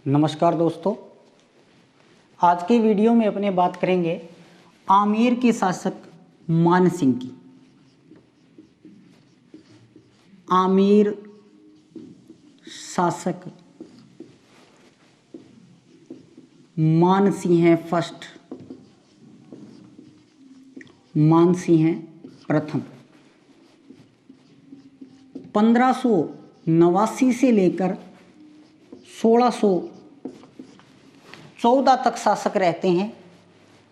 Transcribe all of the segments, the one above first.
नमस्कार दोस्तों, आज के वीडियो में अपने बात करेंगे आमेर के शासक मान सिंह की। आमेर शासक मान सिंह हैं फर्स्ट, मान सिंह हैं प्रथम। 1589 से लेकर 1614 तक शासक रहते हैं।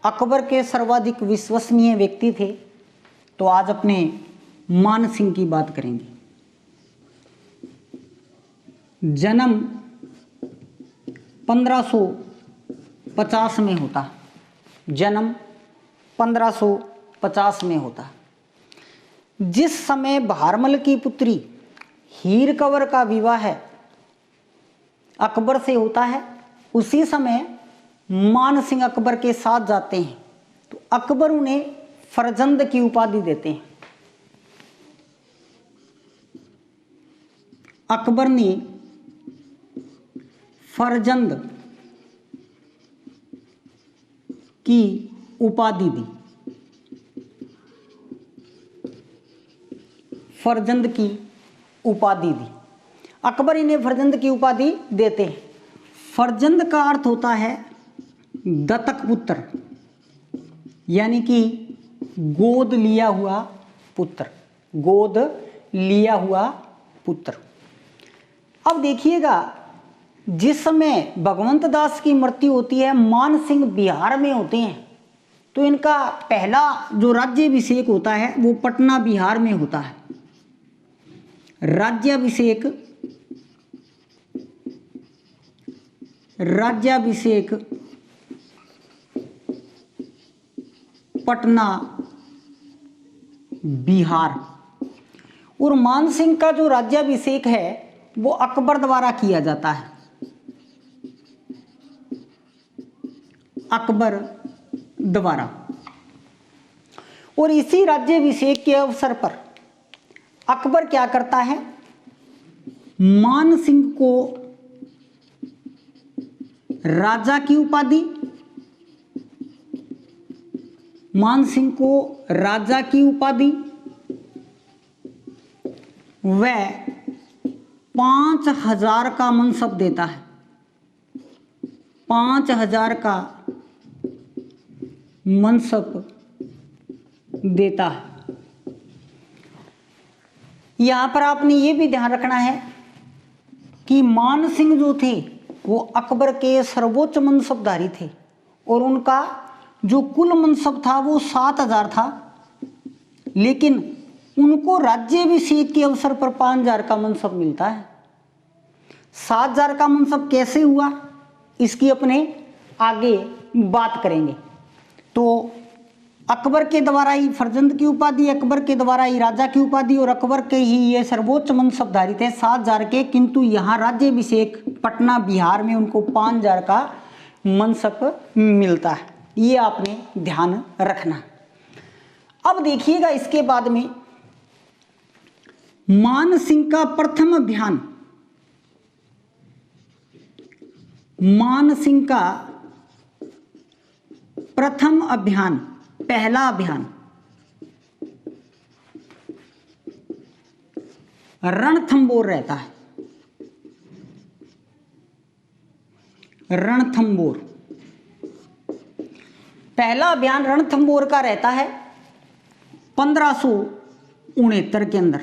अकबर के सर्वाधिक विश्वसनीय व्यक्ति थे। तो आज अपने मान सिंह की बात करेंगे। जन्म 1550 में होता, जन्म 1550 में होता। जिस समय भारमल की पुत्री हीर कंवर का विवाह अकबर से होता है, उसी समय मान सिंह अकबर के साथ जाते हैं। तो अकबर उन्हें फरजंद की उपाधि देते हैं। अकबर ने फरजंद की उपाधि दी, फरजंद की उपाधि दी। अकबर इन्हें फरजंद की उपाधि देते हैं। फरजंद का अर्थ होता है दत्तक पुत्र, यानी कि गोद लिया हुआ पुत्र, गोद लिया हुआ पुत्र। अब देखिएगा, जिस समय भगवंत दास की मृत्यु होती है, मान सिंह बिहार में होते हैं। तो इनका पहला जो राज्याभिषेक होता है वो पटना बिहार में होता है। राज्याभिषेक पटना बिहार। और मान सिंह का जो राज्याभिषेक है वो अकबर द्वारा किया जाता है, अकबर द्वारा। और इसी राज्याभिषेक के अवसर पर अकबर क्या करता है, मान सिंह को राजा की उपाधि, मान सिंह को राजा की उपाधि व 5000 का मनसब देता है, 5000 का मनसब देता है। यहां पर आपने ये भी ध्यान रखना है कि मान सिंह जो थे वो अकबर के सर्वोच्च मनसबधारी थे और उनका जो कुल मनसब था वो 7000 था। लेकिन उनको राज्याभिषेक के अवसर पर 5000 का मनसब मिलता है। 7000 का मनसब कैसे हुआ, इसकी अपने आगे बात करेंगे। तो अकबर के द्वारा ही फरजंद की उपाधि, अकबर के द्वारा ही राजा की उपाधि और अकबर के ही ये सर्वोच्च मनसबधारी थे 7000 के। किंतु यहाँ राज्याभिषेक पटना बिहार में उनको 5000 का मनसब मिलता है। ये आपने ध्यान रखना। अब देखिएगा, इसके बाद में मान सिंह का प्रथम अभियान, मान सिंह का प्रथम अभियान, पहला अभियान रणथंबोर रहता है। रणथंबोर, पहला अभियान रणथंबोर का रहता है 1569 के अंदर।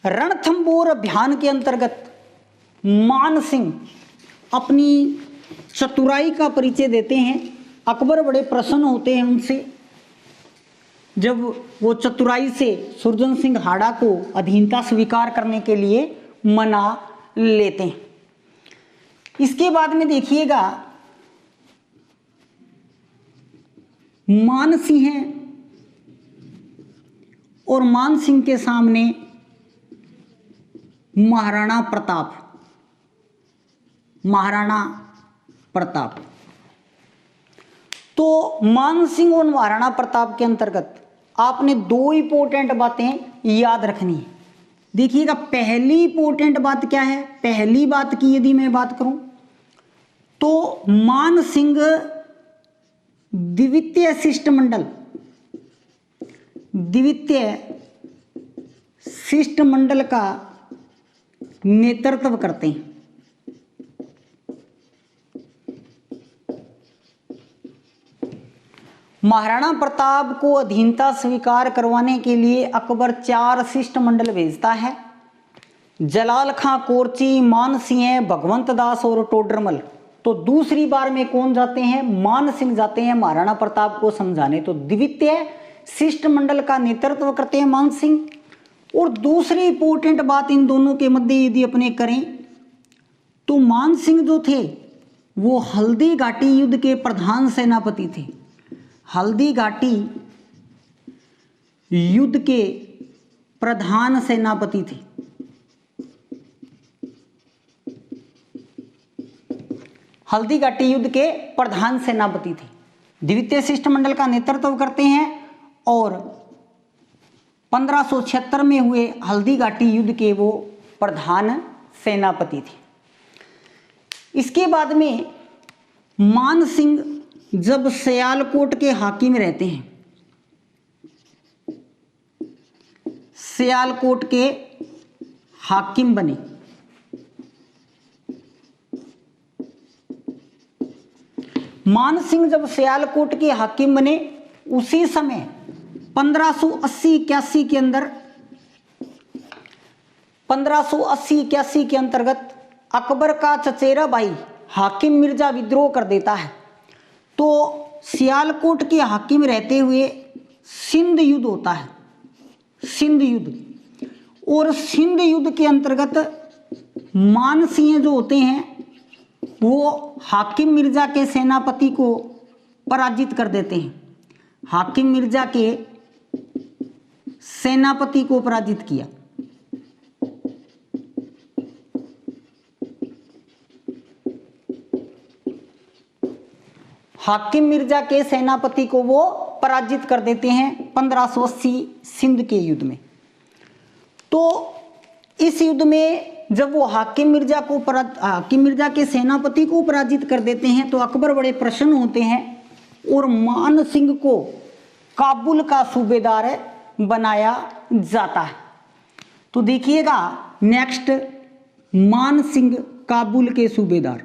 रणथंबोर अभियान के अंतर्गत मान सिंह अपनी चतुराई का परिचय देते हैं। अकबर बड़े प्रसन्न होते हैं उनसे जब वो चतुराई से सुरजन सिंह हाड़ा को अधीनता स्वीकार करने के लिए मना लेते हैं। इसके बाद में देखिएगा, मान सिंह हैं और मान सिंह के सामने महाराणा प्रताप, महाराणा प्रताप। तो मान सिंह और महाराणा प्रताप के अंतर्गत आपने दो इंपॉर्टेंट बातें याद रखनी है। देखिएगा, पहली इंपॉर्टेंट बात क्या है, पहली बात की यदि मैं बात करूं तो मानसिंह द्वितीय शिष्टमंडल का नेतृत्व करते हैं। महाराणा प्रताप को अधीनता स्वीकार करवाने के लिए अकबर 4 शिष्टमंडल भेजता है। जलाल खां कोरची, मानसिंह, भगवंत दास और टोडरमल। तो दूसरी बार में कौन जाते हैं? मानसिंह जाते हैं महाराणा प्रताप को समझाने। तो द्वितीय शिष्टमंडल का नेतृत्व करते हैं मानसिंह। और दूसरी इंपॉर्टेंट बात इन दोनों के मध्य यदि अपने करें तो मानसिंह जो थे वो हल्दी घाटी युद्ध के प्रधान सेनापति थे। हल्दी घाटी युद्ध के प्रधान सेनापति थे। हल्दी घाटी युद्ध के प्रधान सेनापति थे, द्वितीय शिष्टमंडल का नेतृत्व करते हैं और 1576 में हुए हल्दी घाटी युद्ध के वो प्रधान सेनापति थे। इसके बाद में मानसिंह जब सियालकोट के हाकिम रहते हैं, सियालकोट के हाकिम बने। मानसिंह जब सियालकोट के हाकिम बने उसी समय 1580-81 के अंदर 1580-81 के अंतर्गत अकबर का चचेरा भाई हाकिम मिर्जा विद्रोह कर देता है। तो सियालकोट के हाकिम रहते हुए सिंध युद्ध होता है, सिंध युद्ध। और सिंध युद्ध के अंतर्गत मानसिंह जो होते हैं वो हाकिम मिर्जा के सेनापति को पराजित कर देते हैं। हाकिम मिर्जा के सेनापति को पराजित किया। हाकिम मिर्जा के सेनापति को वो पराजित कर देते हैं 1580 सिंध के युद्ध में। तो इस युद्ध में जब वो हाकिम मिर्जा के सेनापति को पराजित कर देते हैं तो अकबर बड़े प्रसन्न होते हैं और मानसिंह को काबुल का सूबेदार बनाया जाता है। तो देखिएगा नेक्स्ट, मानसिंह काबुल के सूबेदार।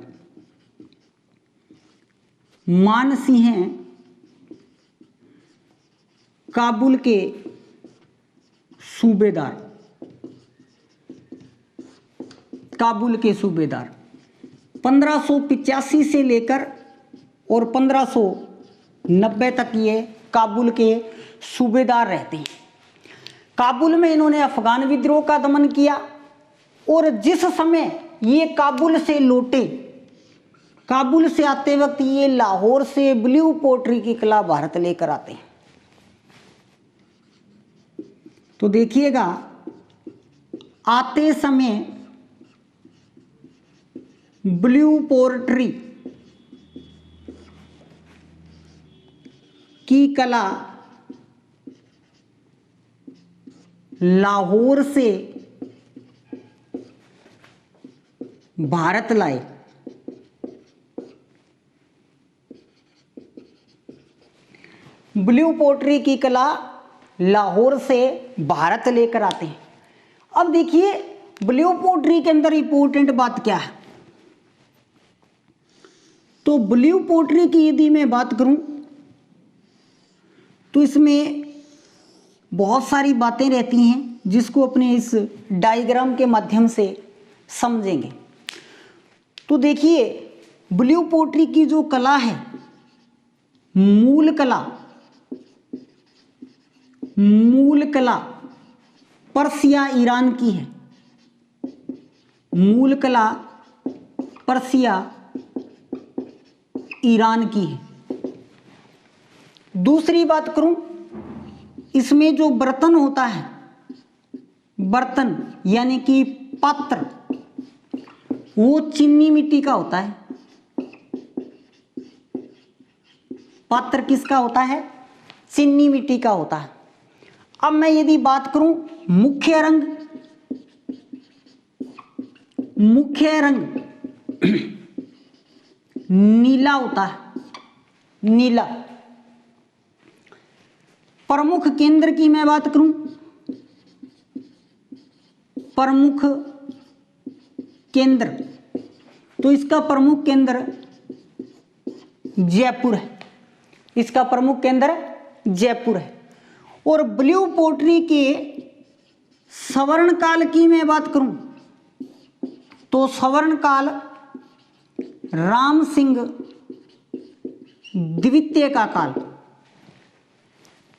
मानसिंह काबुल के सूबेदार, काबुल के सूबेदार 1585 से लेकर और 1590 तक ये काबुल के सूबेदार रहते हैं। काबुल में इन्होंने अफगान विद्रोह का दमन किया और जिस समय ये काबुल से लौटे, काबुल से आते वक्त ये लाहौर से ब्लू पोट्री की कला भारत लेकर आते हैं। तो देखिएगा आते समय ब्लू पोट्री की कला लाहौर से भारत लाए। ब्लू पोट्री की कला लाहौर से भारत लेकर आते हैं। अब देखिए ब्लू पोट्री के अंदर इंपॉर्टेंट बात क्या है। तो ब्लू पोट्री की यदि मैं बात करूं तो इसमें बहुत सारी बातें रहती हैं जिसको अपने इस डायग्राम के माध्यम से समझेंगे। तो देखिए ब्लू पोट्री की जो कला है, मूल कला पर्सिया ईरान की है। मूल कला पर्सिया ईरान की है। दूसरी बात करूं, इसमें जो बर्तन होता है, बर्तन यानी कि पात्र, वो चीनी मिट्टी का होता है। पात्र किसका होता है? चीनी मिट्टी का होता है। अब मैं यदि बात करूं मुख्य रंग नीला होता है, नीला। प्रमुख केंद्र की मैं बात करूं, प्रमुख केंद्र, तो इसका प्रमुख केंद्र जयपुर है, इसका प्रमुख केंद्र जयपुर है। और ब्लू पोट्री के स्वर्ण काल की मैं बात करूं तो स्वर्ण काल राम सिंह द्वितीय का काल,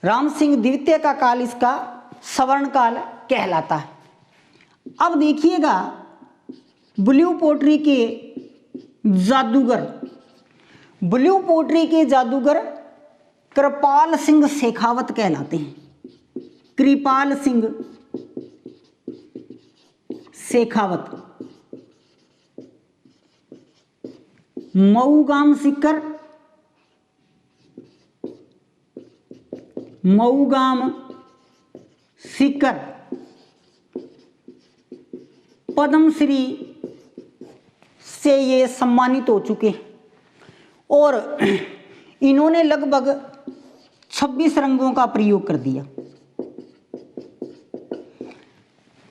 राम सिंह द्वितीय का काल इसका स्वर्ण काल कहलाता है। अब देखिएगा ब्लू पोट्री के जादूगर, ब्लू पोट्री के जादूगर कृपाल सिंह शेखावत कहलाते हैं, कृपाल सिंह शेखावत। मऊगाम सीकर, मऊगाम सीकर पद्मश्री से ये सम्मानित हो चुके हैं और इन्होंने लगभग 26 रंगों का प्रयोग कर दिया।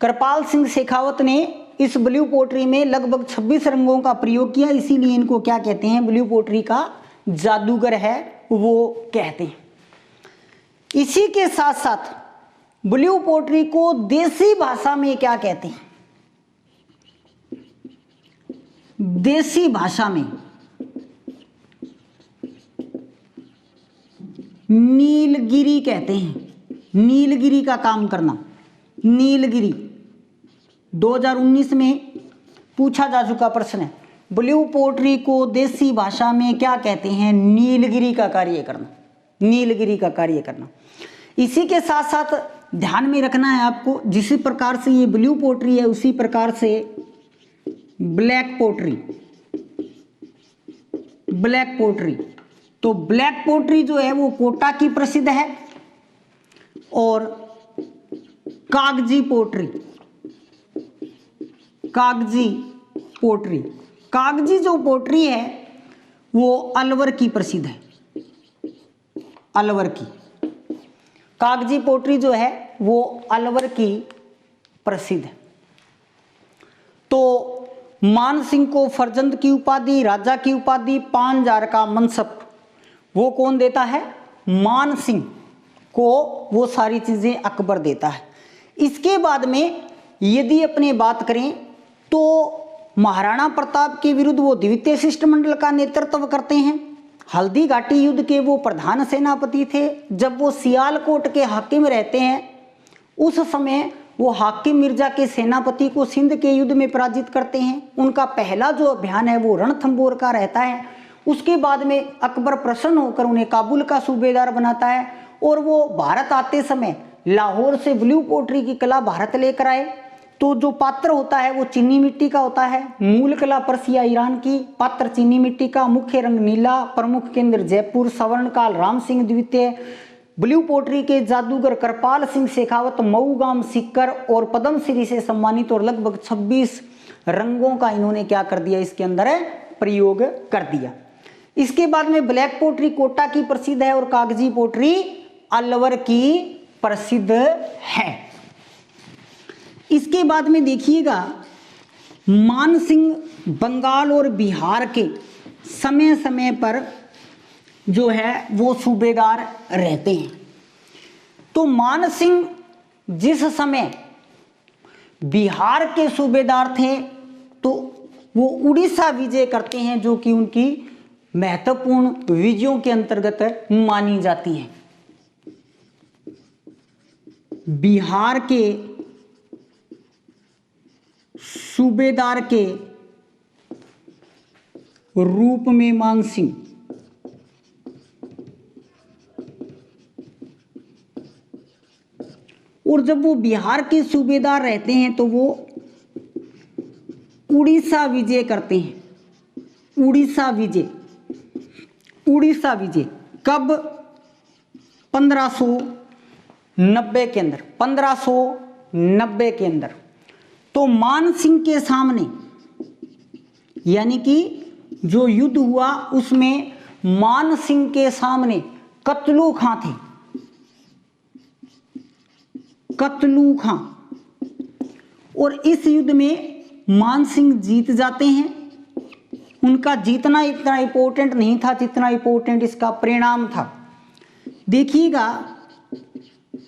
कृपाल सिंह शेखावत ने इस ब्लू पोट्री में लगभग 26 रंगों का प्रयोग किया, इसीलिए इनको क्या कहते हैं, ब्लू पोट्री का जादूगर है वो कहते हैं। इसी के साथ साथ ब्लू पोट्री को देसी भाषा में क्या कहते हैं, देसी भाषा में नीलगिरी कहते हैं। नीलगिरी का काम करना, नीलगिरी 2019 में पूछा जा चुका प्रश्न है। ब्लू पोट्री को देसी भाषा में क्या कहते हैं, नीलगिरी का कार्य करना, नीलगिरी का कार्य करना। इसी के साथ साथ ध्यान में रखना है आपको, जिस प्रकार से ये ब्लू पोट्री है उसी प्रकार से ब्लैक पोट्री, ब्लैक पोट्री, तो ब्लैक पोट्री जो है वो कोटा की प्रसिद्ध है और कागजी पोट्री, कागजी पोट्री, कागजी जो पोट्री है वो अलवर की प्रसिद्ध है, अलवर की कागजी पोट्री जो है वो अलवर की प्रसिद्ध है। तो मान सिंह को फरजंद की उपाधि, राजा की उपाधि, 5000 का मनसब वो कौन देता है, मान सिंह को वो सारी चीजें अकबर देता है। इसके बाद में यदि अपने बात करें तो महाराणा प्रताप के विरुद्ध वो द्वितीय शिष्टमंडल का नेतृत्व करते हैं। हल्दी घाटी युद्ध के वो प्रधान सेनापति थे। जब वो सियालकोट के हाकिम रहते हैं उस समय वो हाकिम मिर्जा के सेनापति को सिंध के युद्ध में पराजित करते हैं। उनका पहला जो अभियान है वो रणथंबोर का रहता है। उसके बाद में अकबर प्रसन्न होकर उन्हें काबुल का सूबेदार बनाता है और वो भारत आते समय लाहौर से ब्लू पोट्री की कला भारत लेकर आए। तो जो पात्र होता है वो चीनी मिट्टी का होता है, मूल कला पर्सिया ईरान की, पात्र चीनी मिट्टी का, मुख्य रंग नीला, प्रमुख केंद्र जयपुर, स्वर्णकाल राम सिंह द्वितीय, ब्लू पोट्री के जादूगर कृपाल सिंह शेखावत, मऊगाम सीकर और पद्मश्री से सम्मानित और लगभग 26 रंगों का इन्होंने क्या कर दिया, इसके अंदर प्रयोग कर दिया। इसके बाद में ब्लैक पोट्री कोटा की प्रसिद्ध है और कागजी पोट्री अलवर की प्रसिद्ध है। इसके बाद में देखिएगा मान सिंह बंगाल और बिहार के समय समय पर जो है वो सूबेदार रहते हैं। तो मान सिंह जिस समय बिहार के सूबेदार थे तो वो उड़ीसा विजय करते हैं, जो कि उनकी महत्वपूर्ण विजयों के अंतर्गत मानी जाती है। बिहार के सूबेदार के रूप में मान सिंह और जब वो बिहार के सूबेदार रहते हैं तो वो उड़ीसा विजय करते हैं। उड़ीसा विजय, उड़ीसा विजय कब, 1590 के अंदर, 1590 के अंदर। तो मान सिंह के सामने यानी कि जो युद्ध हुआ उसमें मान सिंह के सामने कतलू खां थे, कतलू खां। और इस युद्ध में मान सिंह जीत जाते हैं। उनका जीतना इतना इंपॉर्टेंट नहीं था जितना इंपॉर्टेंट इसका परिणाम था। देखिएगा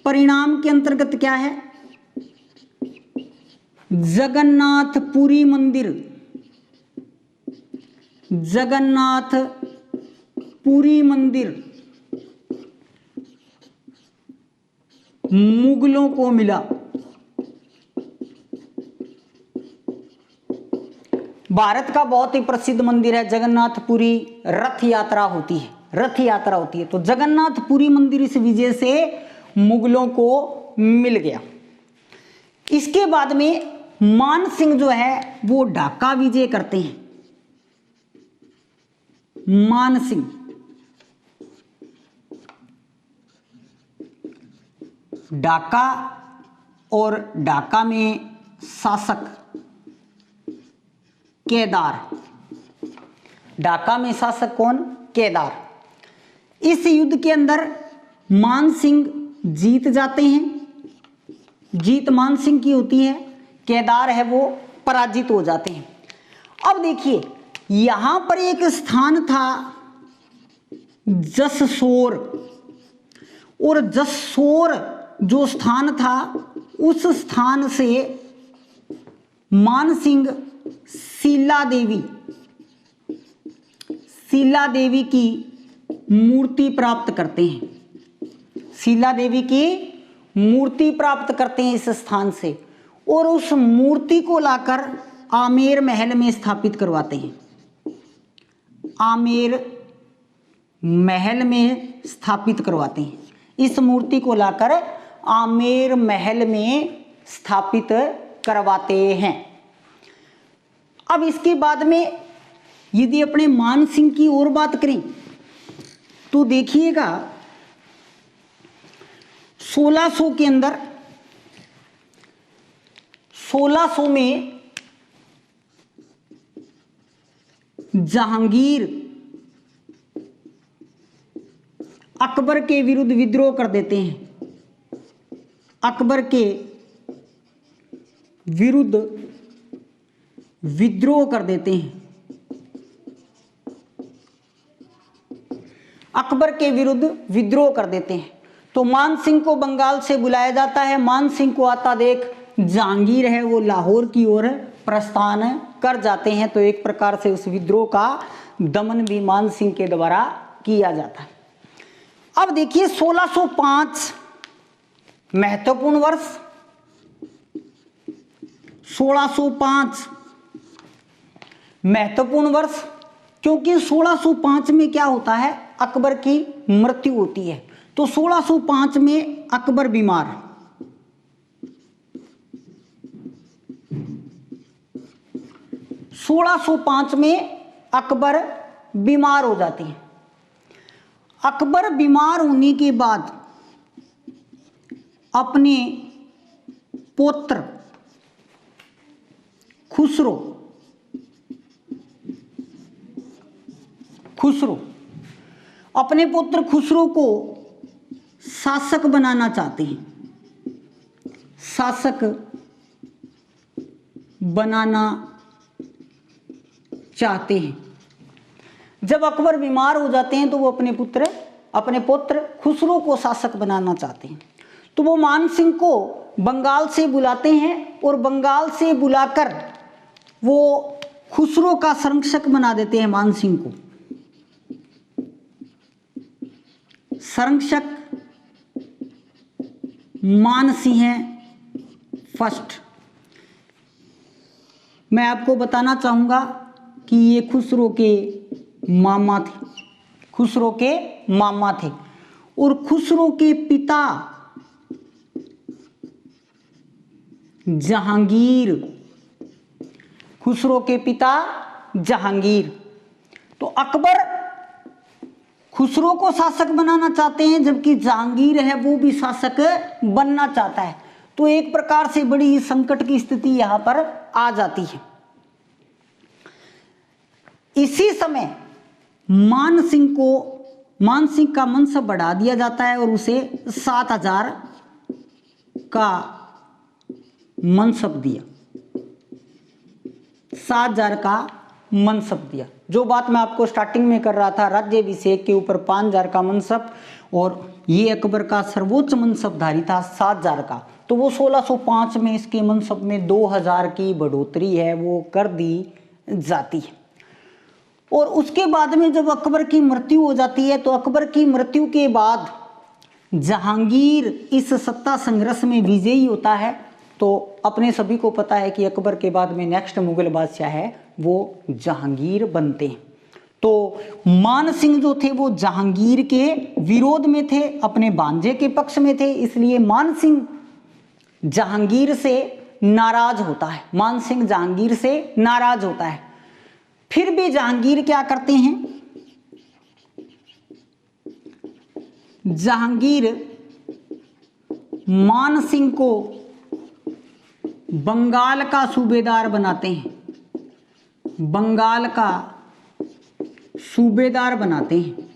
परिणाम के अंतर्गत क्या है, जगन्नाथपुरी मंदिर, जगन्नाथपुरी मंदिर मुगलों को मिला। भारत का बहुत ही प्रसिद्ध मंदिर है जगन्नाथपुरी। रथ यात्रा होती है, रथ यात्रा होती है। तो जगन्नाथपुरी मंदिर इस विजय से मुगलों को मिल गया। इसके बाद में मान सिंह जो है वो ढाका विजय करते हैं। मान सिंह ढाका, और ढाका में शासक केदार। ढाका में शासक कौन? केदार। इस युद्ध के अंदर मान सिंह जीत जाते हैं। जीत मान सिंह की होती है, केदार है वो पराजित हो जाते हैं। अब देखिए यहां पर एक स्थान था जससोर, और जससोर जो स्थान था उस स्थान से मान सिंह शीला देवी की मूर्ति प्राप्त करते हैं। शीला देवी की मूर्ति प्राप्त करते हैं इस स्थान से, और उस मूर्ति को लाकर आमेर महल में स्थापित करवाते हैं। आमेर महल में स्थापित करवाते हैं। इस मूर्ति को लाकर आमेर महल में स्थापित करवाते हैं। अब इसके बाद में यदि अपने मान सिंह की और बात करें तो देखिएगा 1600 के अंदर 1600 में जहांगीर अकबर के विरुद्ध विद्रोह कर देते हैं। अकबर के विरुद्ध विद्रोह कर देते हैं। अकबर के विरुद्ध विद्रोह कर देते हैं। तो मान सिंह को बंगाल से बुलाया जाता है। मान सिंह को आता देख जहांगीर है वो लाहौर की ओर प्रस्थान कर जाते हैं। तो एक प्रकार से उस विद्रोह का दमन भी मान सिंह के द्वारा किया जाता है। अब देखिए 1605 महत्वपूर्ण वर्ष। 1605 महत्वपूर्ण वर्ष क्योंकि 1605 में क्या होता है, अकबर की मृत्यु होती है। तो 1605 में अकबर बीमार। 1605 में अकबर बीमार हो जाते हैं। अकबर बीमार होने के बाद अपने पुत्र खुसरो अपने पुत्र खुसरो को शासक बनाना चाहते हैं। शासक बनाना चाहते हैं। जब अकबर बीमार हो जाते हैं तो वो अपने पुत्र खुसरो को शासक बनाना चाहते हैं। तो वो मान सिंह को बंगाल से बुलाते हैं और बंगाल से बुलाकर वो खुसरो का संरक्षक बना देते हैं। मान सिंह को संरक्षक मान सिंह फर्स्ट। मैं आपको बताना चाहूंगा कि ये खुसरो के मामा थे और खुसरो के पिता जहांगीर। तो अकबर खुसरो को शासक बनाना चाहते हैं जबकि जहांगीर है वो भी शासक बनना चाहता है। तो एक प्रकार से बड़ी संकट की स्थिति यहां पर आ जाती है। इसी समय मान सिंह का मनसब बढ़ा दिया जाता है और उसे 7,000 का मनसब दिया, 7,000 का मनसब दिया। जो बात मैं आपको स्टार्टिंग में कर रहा था, राज्याभिषेक के ऊपर 5,000 का मनसब, और ये अकबर का सर्वोच्च मनसबधारी था 7,000 का, तो वो 1605 में इसके मनसब में 2,000 की बढ़ोतरी है वो कर दी जाती है। और उसके बाद में जब अकबर की मृत्यु हो जाती है, तो अकबर की मृत्यु के बाद जहांगीर इस सत्ता संघर्ष में विजयी होता है। तो अपने सभी को पता है कि अकबर के बाद में नेक्स्ट मुगल बादशाह है वो जहांगीर बनते हैं। तो मान सिंह जो थे वो जहांगीर के विरोध में थे, अपने भांजे के पक्ष में थे, इसलिए मान सिंह जहांगीर से नाराज होता है। मान सिंह जहांगीर से नाराज होता है। फिर भी जहांगीर क्या करते हैं, जहांगीर मान सिंह को बंगाल का सूबेदार बनाते हैं, बंगाल का सूबेदार बनाते हैं।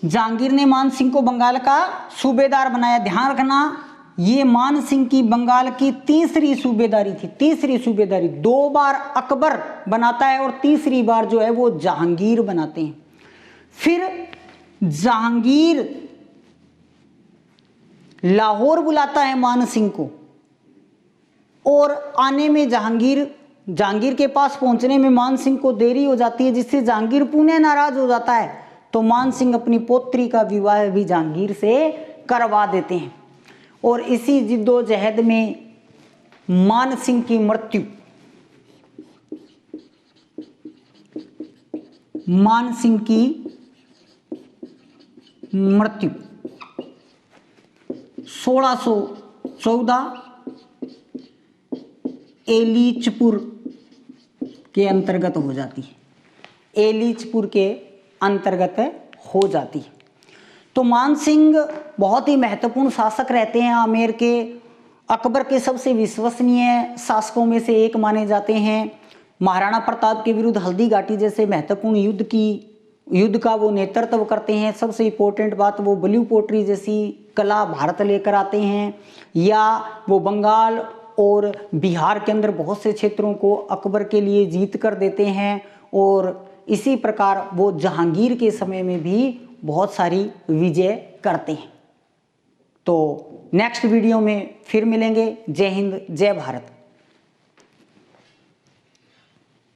जहांगीर ने मान सिंह को बंगाल का सूबेदार बनाया। ध्यान रखना, ये मान सिंह की बंगाल की तीसरी सूबेदारी थी, तीसरी सूबेदारी। 2 बार अकबर बनाता है और तीसरी बार जो है वो जहांगीर बनाते हैं। फिर जहांगीर लाहौर बुलाता है मान सिंह को, और आने में जहांगीर के पास पहुंचने में मान सिंह को देरी हो जाती है, जिससे जहांगीर पुनः नाराज हो जाता है। तो मान सिंह अपनी पोत्री का विवाह भी जहांगीर से करवा देते हैं। और इसी जिद्दोजहद में मान सिंह की मृत्यु, मान सिंह की मृत्यु 1614 एलीचपुर के अंतर्गत हो जाती है, एलीचपुर के अंतर्गत हो जाती है। तो मान सिंह बहुत ही महत्वपूर्ण शासक रहते हैं आमेर के, अकबर के सबसे विश्वसनीय शासकों में से एक माने जाते हैं। महाराणा प्रताप के विरुद्ध हल्दी घाटी जैसे महत्वपूर्ण युद्ध का वो नेतृत्व करते हैं। सबसे इम्पोर्टेंट बात, वो ब्लू पोट्री जैसी कला भारत लेकर आते हैं, या वो बंगाल और बिहार के अंदर बहुत से क्षेत्रों को अकबर के लिए जीत कर देते हैं। और इसी प्रकार वो जहांगीर के समय में भी बहुत सारी विजय करते हैं। तो नेक्स्ट वीडियो में फिर मिलेंगे। जय हिंद, जय भारत।